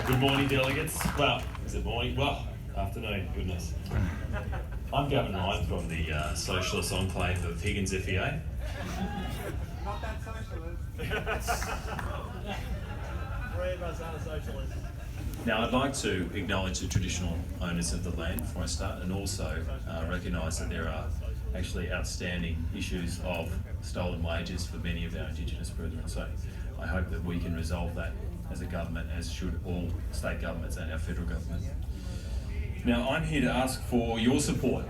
Good morning, delegates. Well, is it morning? Well, afternoon, goodness. I'm Gavin Ryan from the Socialist Enclave of Higgins FEA. Not that socialist. Three of us are socialists. Now, I'd like to acknowledge the traditional owners of the land before I start, and also recognise that there are actually outstanding issues of stolen wages for many of our Indigenous brethren. So I hope that we can resolve that as a government, as should all state governments and our federal government. Now, I'm here to ask for your support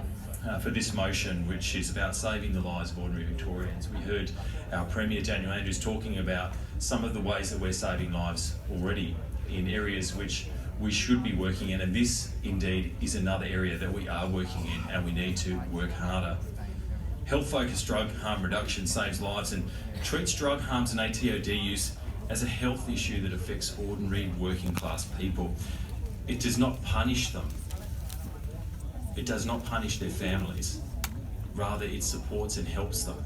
for this motion, which is about saving the lives of ordinary Victorians. We heard our Premier, Daniel Andrews, talking about some of the ways that we're saving lives already in areas which we should be working in, and this indeed is another area that we are working in and we need to work harder. Health-focused drug harm reduction saves lives and treats drug harms and ATOD use as a health issue that affects ordinary working class people. It does not punish them. It does not punish their families. Rather, it supports and helps them.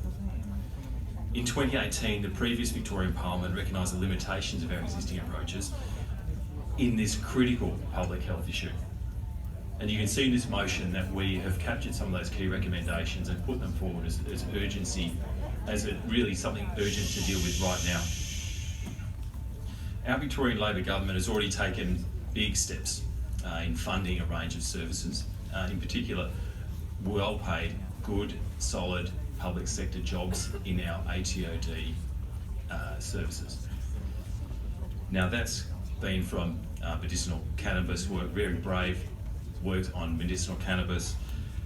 In 2018, the previous Victorian Parliament recognised the limitations of our existing approaches in this critical public health issue. And you can see in this motion that we have captured some of those key recommendations and put them forward as urgency, as really something urgent to deal with right now. Our Victorian Labor government has already taken big steps in funding a range of services, in particular well-paid, good, solid public sector jobs in our ATOD services. Now that's been from medicinal cannabis work, very brave work on medicinal cannabis,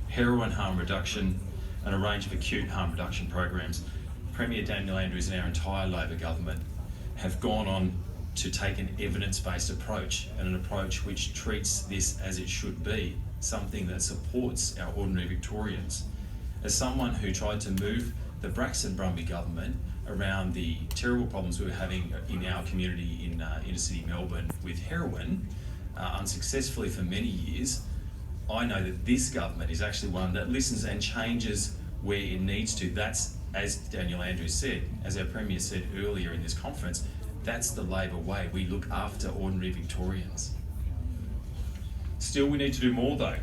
heroin harm reduction, and a range of acute harm reduction programs. Premier Daniel Andrews and our entire Labor government have gone on to take an evidence-based approach, and an approach which treats this as it should be, something that supports our ordinary Victorians. As someone who tried to move the Braxton-Brumby government around the terrible problems we were having in our community in inner city Melbourne with heroin, unsuccessfully for many years, I know that this government is actually one that listens and changes where it needs to. That's, as Daniel Andrews said, as our Premier said earlier in this conference, that's the Labor way. We look after ordinary Victorians. Still, we need to do more though.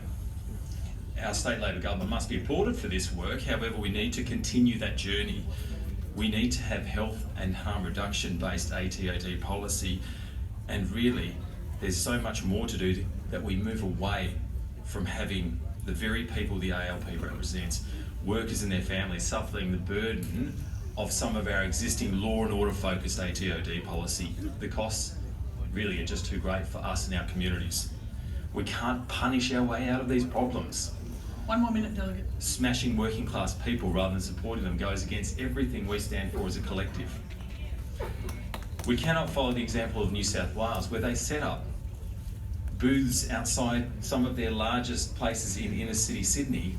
Our state Labor government must be applauded for this work. However, we need to continue that journey. We need to have health and harm reduction based ATOD policy, and really there's so much more to do that we move away from having the very people the ALP represents, workers and their families, suffering the burden of some of our existing law and order focused ATOD policy. The costs really are just too great for us and our communities. We can't punish our way out of these problems. 1 more minute, delegate. Smashing working class people rather than supporting them goes against everything we stand for as a collective. We cannot follow the example of New South Wales, where they set up booths outside some of their largest places in inner city Sydney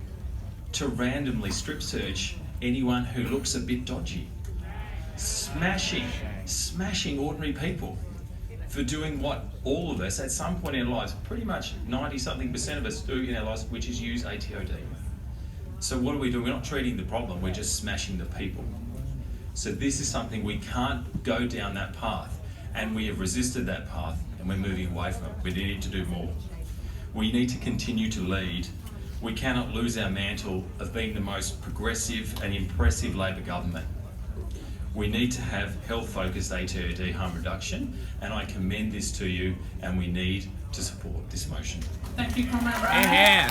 to randomly strip search anyone who looks a bit dodgy. Smashing ordinary people for doing what all of us at some point in our lives, pretty much 90-something% of us do in our lives, which is use ATOD. So what are we doing? We're not treating the problem, we're just smashing the people. So this is something we can't go down that path, and we have resisted that path and we're moving away from it. We need to do more. We need to continue to lead. We cannot lose our mantle of being the most progressive and impressive Labor government. We need to have health-focused ATOD harm reduction, and I commend this to you, and we need to support this motion. Thank you, Comrade Ryan.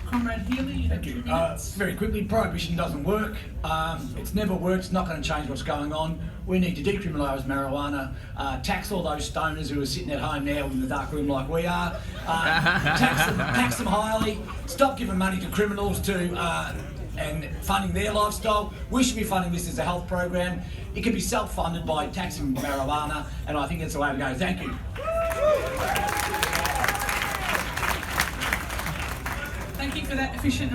Comrade Healy, you have 2 minutes. Very quickly, prohibition doesn't work. It's never worked. It's not going to change what's going on. We need to decriminalise marijuana, tax all those stoners who are sitting at home now in the dark room like we are, tax them highly, stop giving money to criminals and funding their lifestyle. We should be funding this as a health program. It can be self-funded by taxing marijuana, and I think that's the way to go. Thank you. Thank you for that efficient